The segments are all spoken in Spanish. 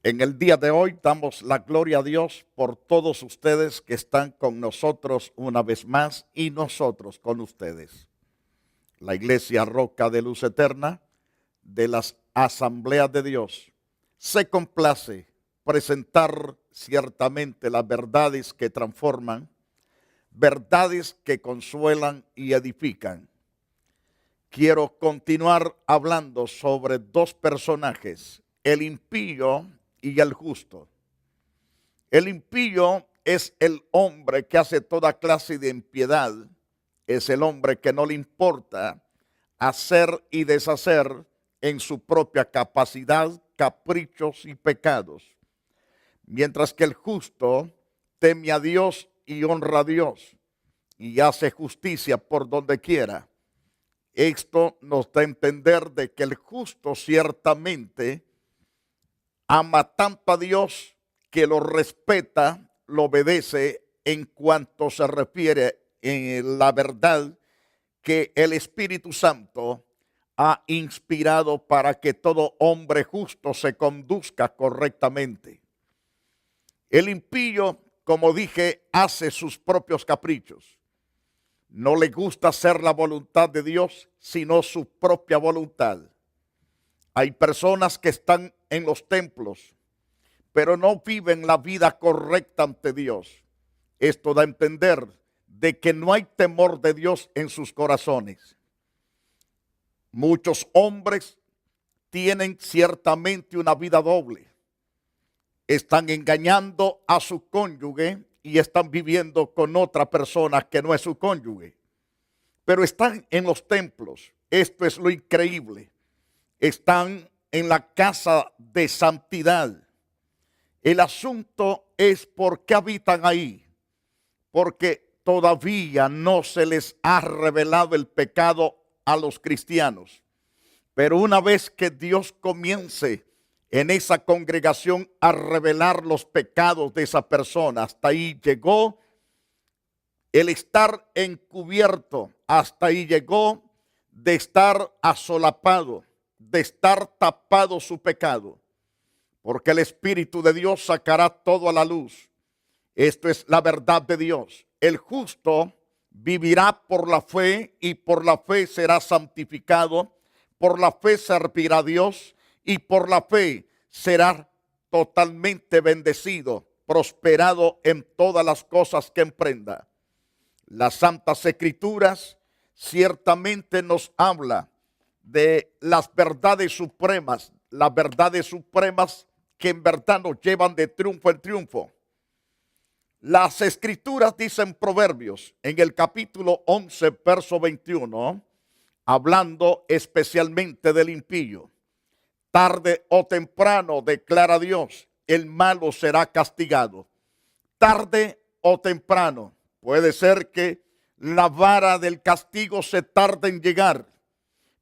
En el día de hoy damos la gloria a Dios por todos ustedes que están con nosotros una vez más y nosotros con ustedes. La Iglesia Roca de Luz Eterna de las Asambleas de Dios se complace presentar ciertamente las verdades que transforman, verdades que consuelan y edifican. Quiero continuar hablando sobre dos personajes, el impío y el justo. El impío es el hombre que hace toda clase de impiedad, es el hombre que no le importa hacer y deshacer en su propia capacidad, caprichos y pecados. Mientras que el justo teme a Dios y honra a Dios y hace justicia por donde quiera. Esto nos da a entender de que el justo ciertamente ama tanto a Dios que lo respeta, lo obedece en cuanto se refiere en la verdad que el Espíritu Santo ha inspirado para que todo hombre justo se conduzca correctamente. El impío, como dije, hace sus propios caprichos. No le gusta hacer la voluntad de Dios, sino su propia voluntad. Hay personas que están en los templos, pero no viven la vida correcta ante Dios. Esto da a entender de que no hay temor de Dios en sus corazones. Muchos hombres tienen ciertamente una vida doble. Están engañando a su cónyuge y están viviendo con otra persona que no es su cónyuge. Pero están en los templos. Esto es lo increíble. Están en la casa de santidad. El asunto es por qué habitan ahí. Porque todavía no se les ha revelado el pecado a los cristianos. Pero una vez que Dios comience en esa congregación a revelar los pecados de esa persona, hasta ahí llegó el estar encubierto, hasta ahí llegó de estar asolapado, de estar tapado su pecado, porque el Espíritu de Dios sacará todo a la luz. Esto es la verdad de Dios. El justo vivirá por la fe y por la fe será santificado, por la fe servirá a Dios y por la fe será totalmente bendecido, prosperado en todas las cosas que emprenda. Las Santas Escrituras ciertamente nos habla de las verdades supremas que en verdad nos llevan de triunfo en triunfo. Las Escrituras dicen Proverbios en el capítulo 11, verso 21, hablando especialmente del impío. Tarde o temprano, declara Dios, el malo será castigado. Tarde o temprano. Puede ser que la vara del castigo se tarde en llegar,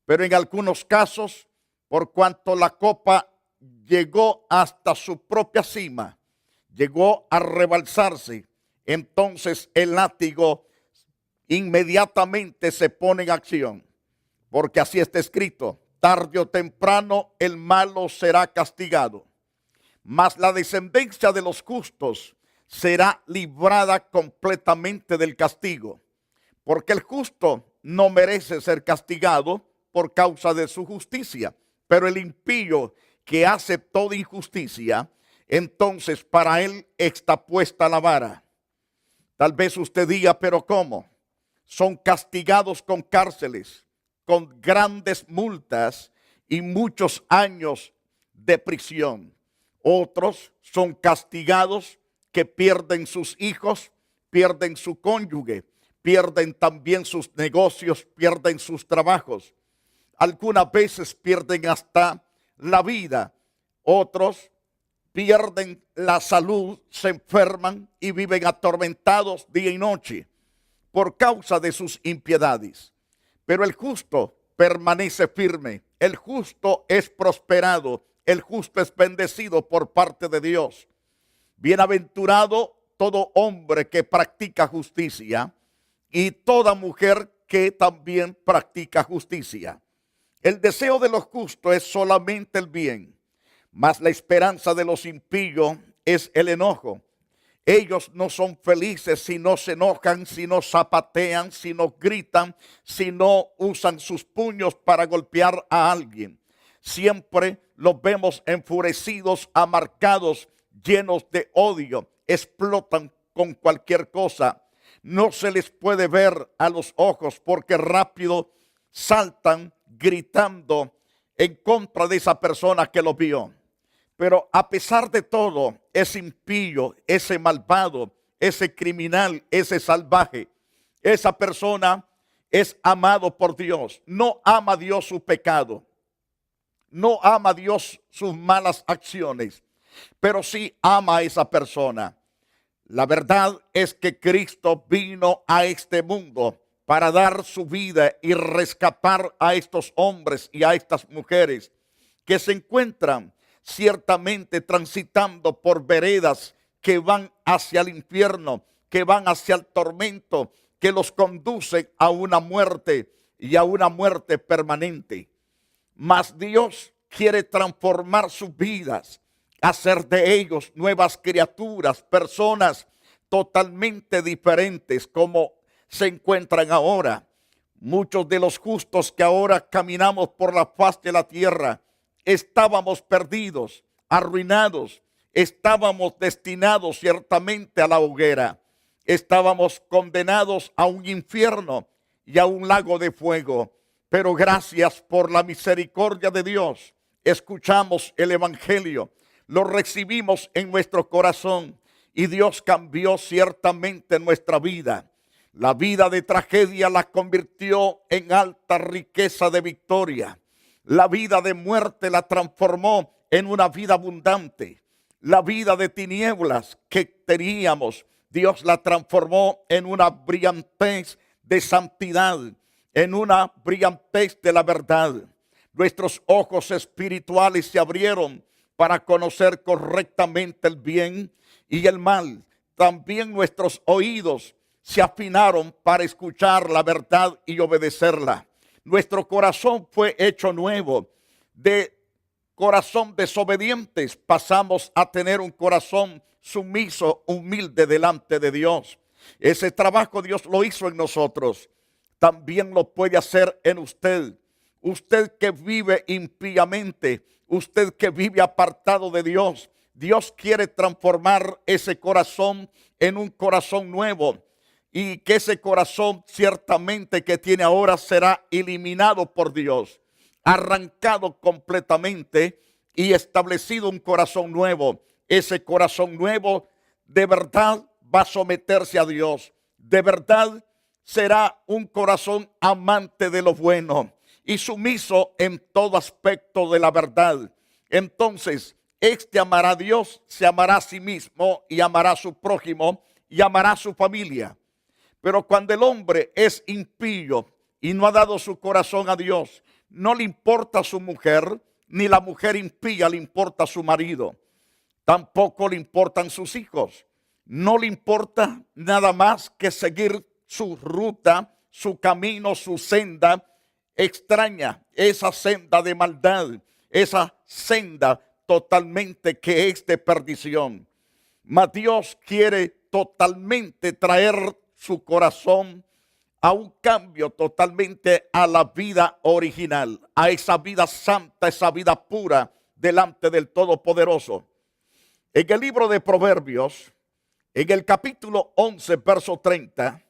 pero en algunos casos, por cuanto la copa llegó hasta su propia cima, llegó a rebalsarse, entonces el látigo inmediatamente se pone en acción, porque así está escrito: tarde o temprano el malo será castigado, mas la descendencia de los justos será librada completamente del castigo, porque el justo no merece ser castigado por causa de su justicia, pero el impío que hace toda injusticia, entonces para él está puesta la vara. Tal vez usted diga, pero ¿cómo? Son castigados con cárceles, con grandes multas y muchos años de prisión. Otros son castigados que pierden sus hijos, pierden su cónyuge, pierden también sus negocios, pierden sus trabajos. Algunas veces pierden hasta la vida. Otros pierden la salud, se enferman y viven atormentados día y noche por causa de sus impiedades. Pero el justo permanece firme, el justo es prosperado, el justo es bendecido por parte de Dios. Bienaventurado todo hombre que practica justicia y toda mujer que también practica justicia. El deseo de los justos es solamente el bien, mas la esperanza de los impíos es el enojo. Ellos no son felices si no se enojan, si no zapatean, si no gritan, si no usan sus puños para golpear a alguien. Siempre los vemos enfurecidos, amargados, llenos de odio, explotan con cualquier cosa. No se les puede ver a los ojos porque rápido saltan gritando en contra de esa persona que los vio. Pero a pesar de todo, ese impío, ese malvado, ese criminal, ese salvaje, esa persona es amado por Dios. No ama a Dios su pecado. No ama a Dios sus malas acciones, pero sí ama a esa persona. La verdad es que Cristo vino a este mundo para dar su vida y rescatar a estos hombres y a estas mujeres que se encuentran ciertamente transitando por veredas que van hacia el infierno, que van hacia el tormento, que los conducen a una muerte y a una muerte permanente. Mas Dios quiere transformar sus vidas, hacer de ellos nuevas criaturas, personas totalmente diferentes como se encuentran ahora. Muchos de los justos que ahora caminamos por la faz de la tierra estábamos perdidos, arruinados, estábamos destinados ciertamente a la hoguera, estábamos condenados a un infierno y a un lago de fuego. Pero gracias por la misericordia de Dios, escuchamos el evangelio, lo recibimos en nuestro corazón y Dios cambió ciertamente nuestra vida. La vida de tragedia la convirtió en alta riqueza de victoria. La vida de muerte la transformó en una vida abundante. La vida de tinieblas que teníamos, Dios la transformó en una brillantez de santidad, en una brillantez de la verdad. Nuestros ojos espirituales se abrieron para conocer correctamente el bien y el mal. También nuestros oídos se afinaron para escuchar la verdad y obedecerla. Nuestro corazón fue hecho nuevo. De corazón desobedientes pasamos a tener un corazón sumiso, humilde delante de Dios. Ese trabajo Dios lo hizo en nosotros. También lo puede hacer en usted. Usted que vive impíamente, usted que vive apartado de Dios. Dios quiere transformar ese corazón en un corazón nuevo. Y que ese corazón ciertamente que tiene ahora será eliminado por Dios, arrancado completamente y establecido un corazón nuevo. Ese corazón nuevo de verdad va a someterse a Dios. De verdad será un corazón amante de lo bueno y sumiso en todo aspecto de la verdad. Entonces, este amará a Dios, se amará a sí mismo y amará a su prójimo y amará a su familia. Pero cuando el hombre es impío y no ha dado su corazón a Dios, no le importa a su mujer, ni la mujer impía le importa a su marido. Tampoco le importan sus hijos. No le importa nada más que seguir su ruta, su camino, su senda extraña, esa senda de maldad, esa senda totalmente que es de perdición. Mas Dios quiere totalmente traer su corazón a un cambio totalmente a la vida original, a esa vida santa, esa vida pura delante del Todopoderoso. En el libro de Proverbios, en el capítulo 11, verso 30,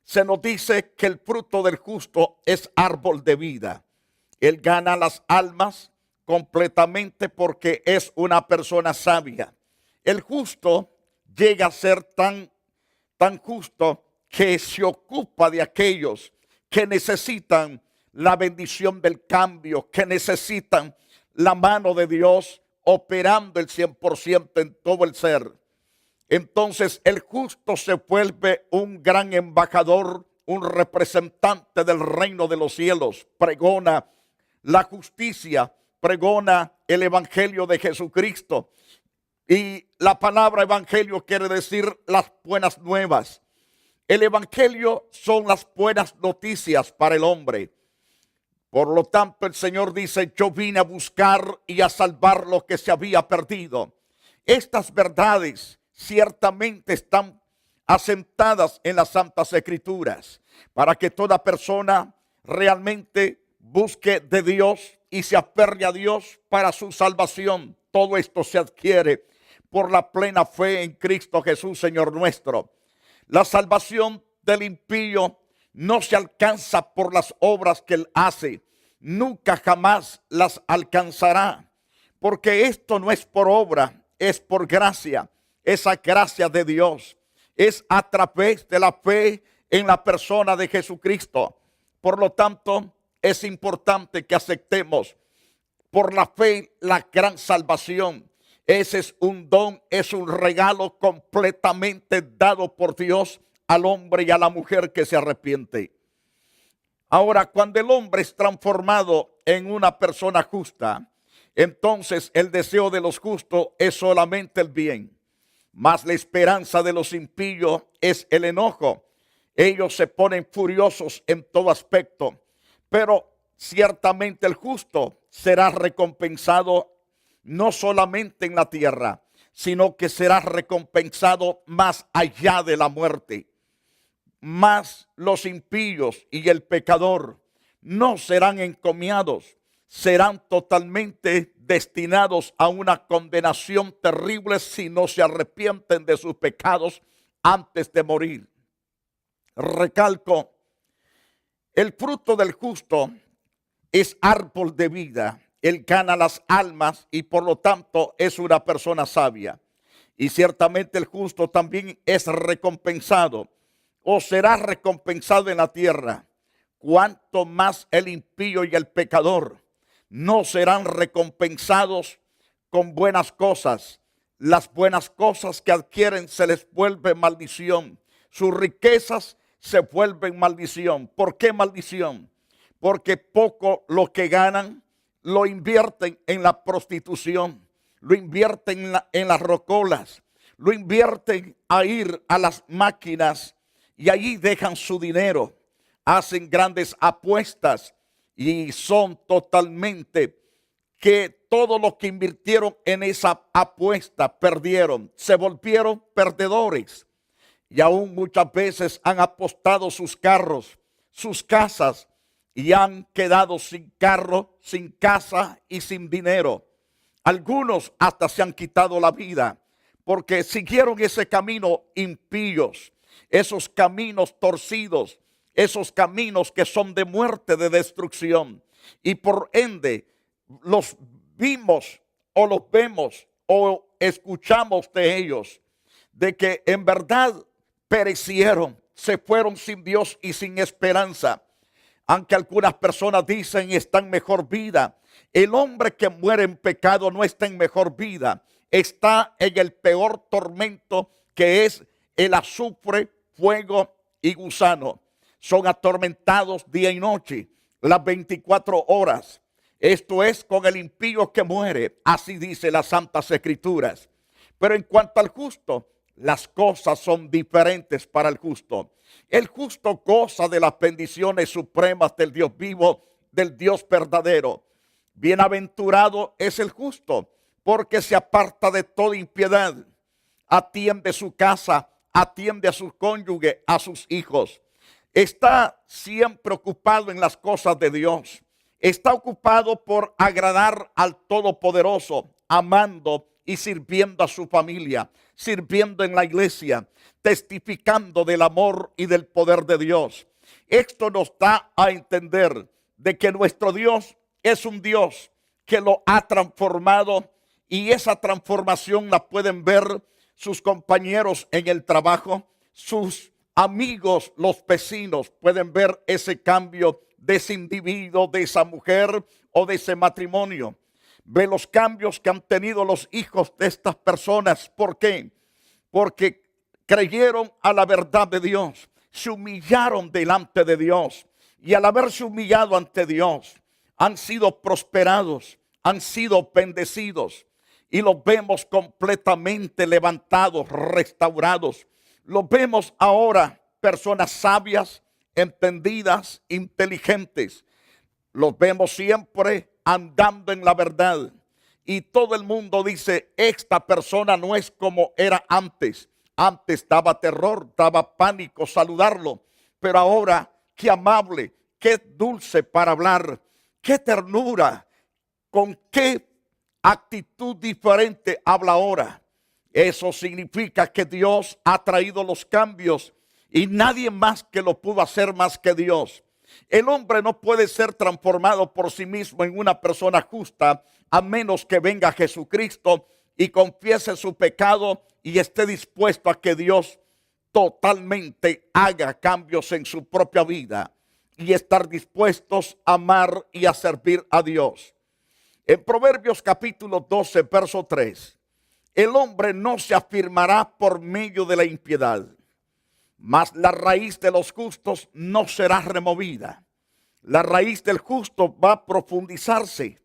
se nos dice que el fruto del justo es árbol de vida. Él gana las almas completamente porque es una persona sabia. El justo llega a ser tan justo que se ocupa de aquellos que necesitan la bendición del cambio, que necesitan la mano de Dios operando el 100% en todo el ser. Entonces el justo se vuelve un gran embajador, un representante del reino de los cielos. Pregona la justicia, pregona el evangelio de Jesucristo. Y la palabra evangelio quiere decir las buenas nuevas. El evangelio son las buenas noticias para el hombre. Por lo tanto, el Señor dice, yo vine a buscar y a salvar lo que se había perdido. Estas verdades ciertamente están asentadas en las Santas Escrituras para que toda persona realmente busque de Dios y se aferre a Dios para su salvación. Todo esto se adquiere por la plena fe en Cristo Jesús, Señor nuestro. La salvación del impío no se alcanza por las obras que él hace. Nunca jamás las alcanzará. Porque esto no es por obra, es por gracia. Esa gracia de Dios es a través de la fe en la persona de Jesucristo. Por lo tanto, es importante que aceptemos por la fe la gran salvación. Ese es un don, es un regalo completamente dado por Dios al hombre y a la mujer que se arrepiente. Ahora, cuando el hombre es transformado en una persona justa, entonces el deseo de los justos es solamente el bien, mas la esperanza de los impíos es el enojo. Ellos se ponen furiosos en todo aspecto, pero ciertamente el justo será recompensado no solamente en la tierra, sino que será recompensado más allá de la muerte. Mas los impíos y el pecador no serán encomiados, serán totalmente destinados a una condenación terrible si no se arrepienten de sus pecados antes de morir. Recalco, el fruto del justo es árbol de vida. Él gana las almas y por lo tanto es una persona sabia. Y ciertamente el justo también es recompensado o será recompensado en la tierra. Cuanto más el impío y el pecador no serán recompensados con buenas cosas. Las buenas cosas que adquieren se les vuelve maldición. Sus riquezas se vuelven maldición. ¿Por qué maldición? Porque poco lo que ganan lo invierten en la prostitución, lo invierten en las rocolas, lo invierten a ir a las máquinas y allí dejan su dinero, hacen grandes apuestas y son totalmente que todo lo que invirtieron en esa apuesta perdieron, se volvieron perdedores. Y aún muchas veces han apostado sus carros, sus casas, y han quedado sin carro, sin casa y sin dinero. Algunos hasta se han quitado la vida porque siguieron ese camino impíos, esos caminos torcidos, esos caminos que son de muerte, de destrucción. Y por ende los vimos o los vemos o escuchamos de ellos, de que en verdad perecieron, se fueron sin Dios y sin esperanza. Aunque algunas personas dicen está en mejor vida, el hombre que muere en pecado no está en mejor vida, está en el peor tormento que es el azufre, fuego y gusano. Son atormentados día y noche, las 24 horas. Esto es con el impío que muere, así dice las Santas Escrituras. Pero en cuanto al justo, las cosas son diferentes para el justo. El justo goza de las bendiciones supremas del Dios vivo, del Dios verdadero. Bienaventurado es el justo, porque se aparta de toda impiedad. Atiende su casa, atiende a su cónyuge, a sus hijos. Está siempre ocupado en las cosas de Dios. Está ocupado por agradar al Todopoderoso, amando y sirviendo a su familia, sirviendo en la iglesia, testificando del amor y del poder de Dios. Esto nos da a entender de que nuestro Dios es un Dios que lo ha transformado, y esa transformación la pueden ver sus compañeros en el trabajo, sus amigos, los vecinos pueden ver ese cambio de ese individuo, de esa mujer o de ese matrimonio. Ve los cambios que han tenido los hijos de estas personas. ¿Por qué? Porque creyeron a la verdad de Dios, se humillaron delante de Dios, y al haberse humillado ante Dios, han sido prosperados, han sido bendecidos, y los vemos completamente levantados, restaurados. Los vemos ahora personas sabias, entendidas, inteligentes. Los vemos siempre andando en la verdad. Y todo el mundo dice, esta persona no es como era antes. Antes daba terror, daba pánico saludarlo. Pero ahora, qué amable, qué dulce para hablar, qué ternura, con qué actitud diferente habla ahora. Eso significa que Dios ha traído los cambios y nadie más que lo pudo hacer más que Dios. El hombre no puede ser transformado por sí mismo en una persona justa a menos que venga Jesucristo y confiese su pecado y esté dispuesto a que Dios totalmente haga cambios en su propia vida y estar dispuestos a amar y a servir a Dios. En Proverbios capítulo 12, verso 3, el hombre no se afirmará por medio de la impiedad, mas la raíz de los justos no será removida. La raíz del justo va a profundizarse,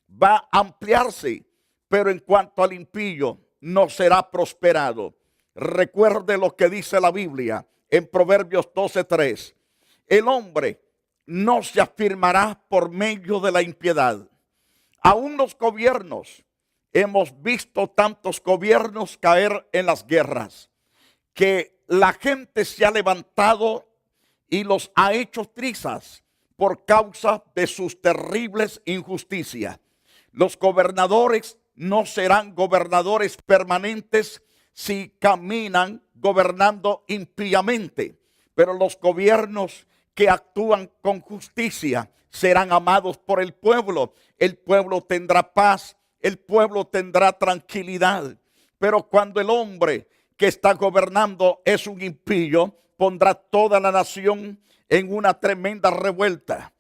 va a ampliarse, pero en cuanto al impío no será prosperado. Recuerde lo que dice la Biblia en Proverbios 12:3. El hombre no se afirmará por medio de la impiedad. Aún los gobiernos, hemos visto tantos gobiernos caer en las guerras, que la gente se ha levantado y los ha hecho trizas por causa de sus terribles injusticias. Los gobernadores no serán gobernadores permanentes si caminan gobernando impíamente, pero los gobiernos que actúan con justicia serán amados por el pueblo. El pueblo tendrá paz, el pueblo tendrá tranquilidad. Pero cuando el hombre que está gobernando es un impío, pondrá toda la nación en una tremenda revuelta.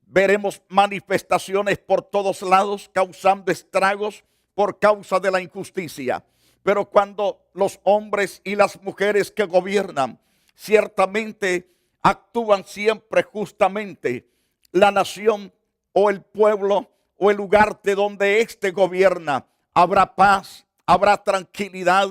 Veremos manifestaciones por todos lados causando estragos por causa de la injusticia. Pero cuando los hombres y las mujeres que gobiernan ciertamente actúan siempre justamente, la nación o el pueblo o el lugar de donde éste gobierna, habrá paz, habrá tranquilidad,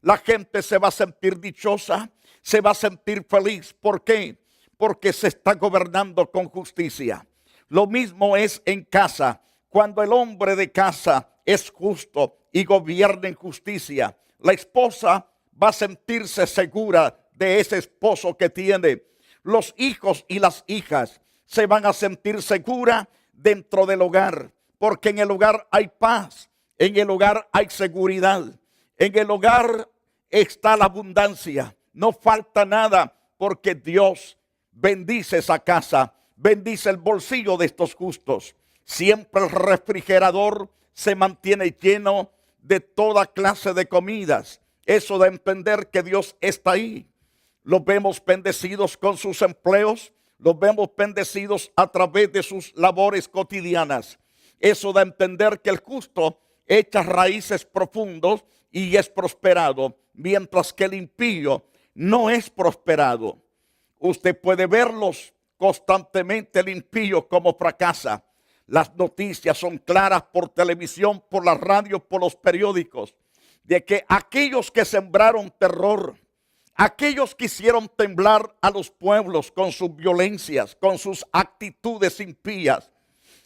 la gente se va a sentir dichosa, se va a sentir feliz. ¿Por qué? Porque se está gobernando con justicia. Lo mismo es en casa. Cuando el hombre de casa es justo y gobierna en justicia, la esposa va a sentirse segura de ese esposo que tiene. Los hijos y las hijas se van a sentir seguras dentro del hogar, porque en el hogar hay paz, en el hogar hay seguridad, en el hogar está la abundancia, no falta nada, porque Dios bendice esa casa, bendice el bolsillo de estos justos. Siempre el refrigerador se mantiene lleno de toda clase de comidas. Eso da a entender que Dios está ahí. Los vemos bendecidos con sus empleos, los vemos bendecidos a través de sus labores cotidianas. Eso da a entender que el justo echa raíces profundos y es prosperado, mientras que el impío no es prosperado. Usted puede verlos constantemente, el impío, como fracasa. Las noticias son claras por televisión, por la radio, por los periódicos, de que aquellos que sembraron terror, aquellos que hicieron temblar a los pueblos con sus violencias, con sus actitudes impías,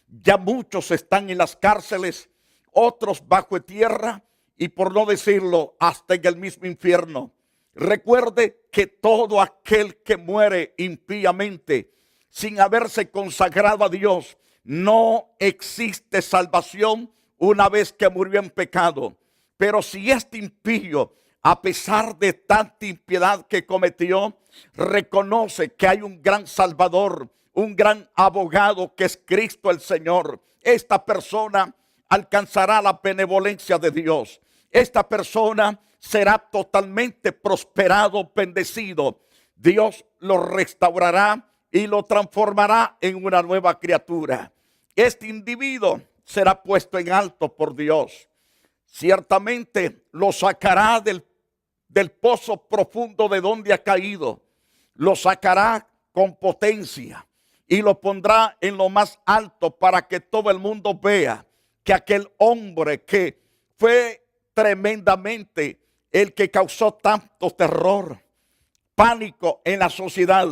ya muchos están en las cárceles, otros bajo tierra y, por no decirlo, hasta en el mismo infierno. Recuerde que todo aquel que muere impíamente sin haberse consagrado a Dios, no existe salvación una vez que murió en pecado. Pero si este impío, a pesar de tanta impiedad que cometió, reconoce que hay un gran Salvador, un gran abogado que es Cristo el Señor, esta persona alcanzará la benevolencia de Dios. Esta persona será totalmente prosperado, bendecido. Dios lo restaurará y lo transformará en una nueva criatura. Este individuo será puesto en alto por Dios. Ciertamente lo sacará del pozo profundo de donde ha caído. Lo sacará con potencia y lo pondrá en lo más alto para que todo el mundo vea que aquel hombre que fue tremendamente el que causó tanto terror, pánico en la sociedad,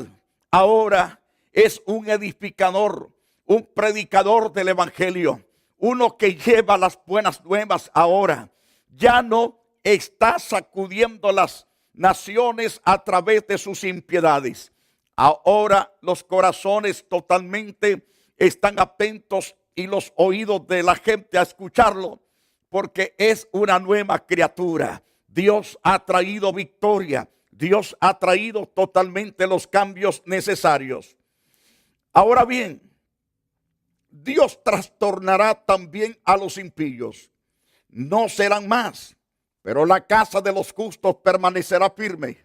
ahora es un edificador, un predicador del evangelio, uno que lleva las buenas nuevas ahora, ya no está sacudiendo las naciones a través de sus impiedades. Ahora los corazones totalmente están atentos y los oídos de la gente a escucharlo, porque es una nueva criatura. Dios ha traído victoria. Dios ha traído totalmente los cambios necesarios. Ahora bien, Dios trastornará también a los impíos. No serán más, pero la casa de los justos permanecerá firme.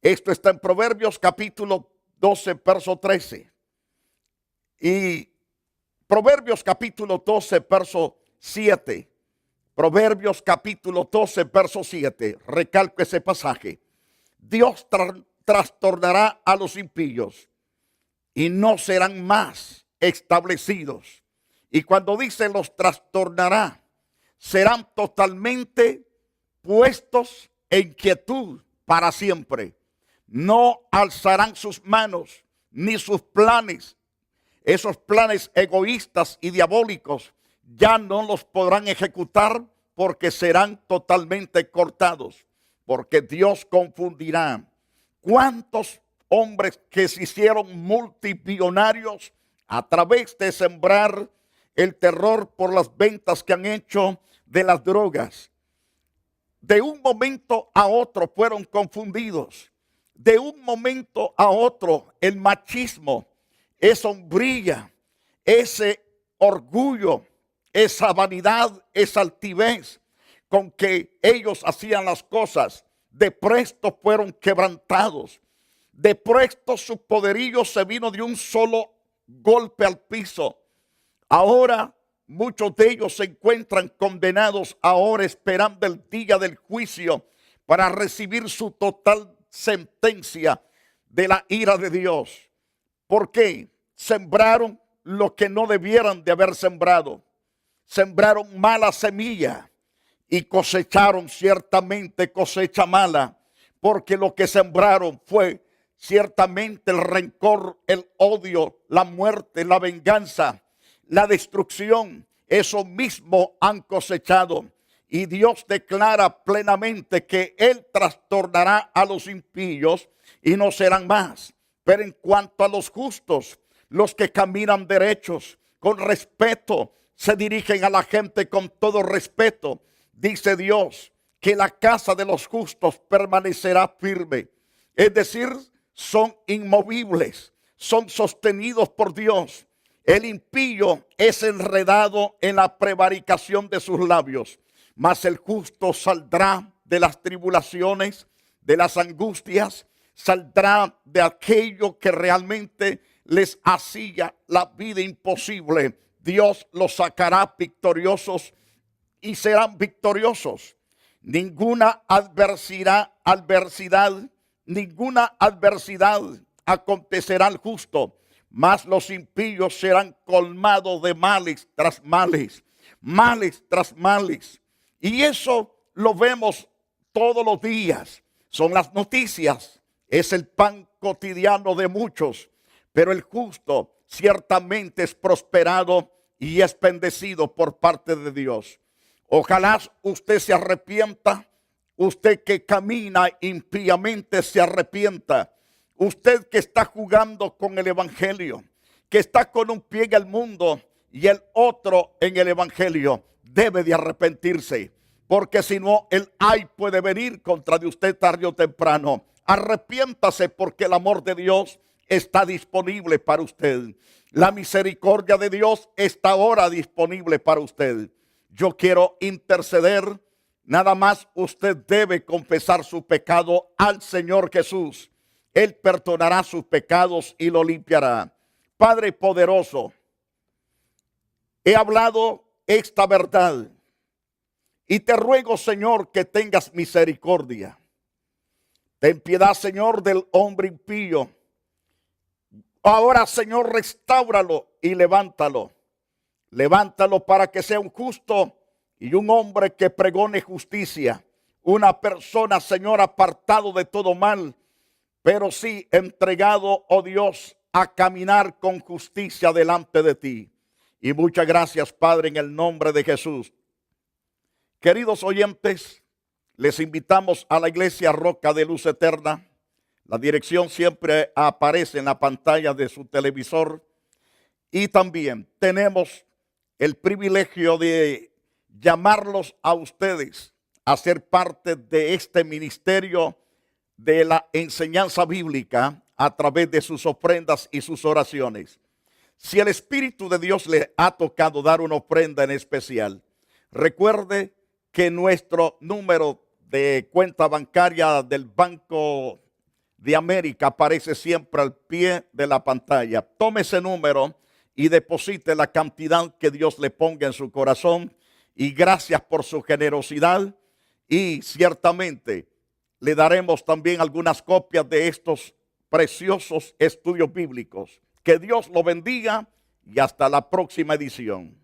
Esto está en Proverbios capítulo 12, verso 13. Y Proverbios capítulo 12, verso 7. Proverbios capítulo 12, verso 7. Recalco ese pasaje. Dios trastornará a los impíos y no serán más establecidos. Y cuando dice los trastornará, serán totalmente puestos en quietud para siempre. No alzarán sus manos ni sus planes. Esos planes egoístas y diabólicos ya no los podrán ejecutar porque serán totalmente cortados. Porque Dios confundirá. ¿Cuántos hombres que se hicieron multimillonarios a través de sembrar el terror por las ventas que han hecho de las drogas? De un momento a otro fueron confundidos. De un momento a otro el machismo, esa hombría, ese orgullo, esa vanidad, esa altivez con que ellos hacían las cosas, de presto fueron quebrantados. De presto su poderío se vino de un solo golpe al piso. Ahora muchos de ellos se encuentran condenados ahora esperando el día del juicio para recibir su total sentencia de la ira de Dios. ¿Por qué? Sembraron lo que no debieran de haber sembrado. Sembraron mala semilla y cosecharon ciertamente cosecha mala, porque lo que sembraron fue ciertamente el rencor, el odio, la muerte, la venganza, la destrucción. Eso mismo han cosechado. Y Dios declara plenamente que Él trastornará a los impíos y no serán más. Pero en cuanto a los justos, los que caminan derechos, con respeto, se dirigen a la gente con todo respeto, dice Dios que la casa de los justos permanecerá firme. Es decir, son inmovibles, son sostenidos por Dios. El impío es enredado en la prevaricación de sus labios, mas el justo saldrá de las tribulaciones, de las angustias, saldrá de aquello que realmente les hacía la vida imposible. Dios los sacará victoriosos y serán victoriosos. Ninguna adversidad acontecerá al justo, mas los impíos serán colmados de males tras males, males tras males. Y eso lo vemos todos los días. Son las noticias, es el pan cotidiano de muchos, pero el justo ciertamente es prosperado y es bendecido por parte de Dios. Ojalá usted se arrepienta, usted que camina impíamente se arrepienta, usted que está jugando con el evangelio, que está con un pie en el mundo y el otro en el evangelio, debe de arrepentirse, porque si no el ay puede venir contra de usted tarde o temprano. Arrepiéntase porque el amor de Dios está disponible para usted. La misericordia de Dios está ahora disponible para usted. Yo quiero interceder. Nada más usted debe confesar su pecado al Señor Jesús. Él perdonará sus pecados y lo limpiará. Padre poderoso, he hablado esta verdad y te ruego, Señor, que tengas misericordia. Ten piedad, Señor, del hombre impío. Ahora, Señor, restáuralo y levántalo. Levántalo para que sea un justo y un hombre que pregone justicia. Una persona, Señor, apartado de todo mal, pero sí entregado, oh Dios, a caminar con justicia delante de ti. Y muchas gracias, Padre, en el nombre de Jesús. Queridos oyentes, les invitamos a la iglesia Roca de Luz Eterna. La dirección siempre aparece en la pantalla de su televisor. Y también tenemos el privilegio de llamarlos a ustedes a ser parte de este ministerio de la enseñanza bíblica a través de sus ofrendas y sus oraciones. Si el Espíritu de Dios le ha tocado dar una ofrenda en especial, recuerde que nuestro número de cuenta bancaria del Banco de América aparece siempre al pie de la pantalla. Tome ese número y deposite la cantidad que Dios le ponga en su corazón. Y gracias por su generosidad. Y ciertamente le daremos también algunas copias de estos preciosos estudios bíblicos. Que Dios lo bendiga y hasta la próxima edición.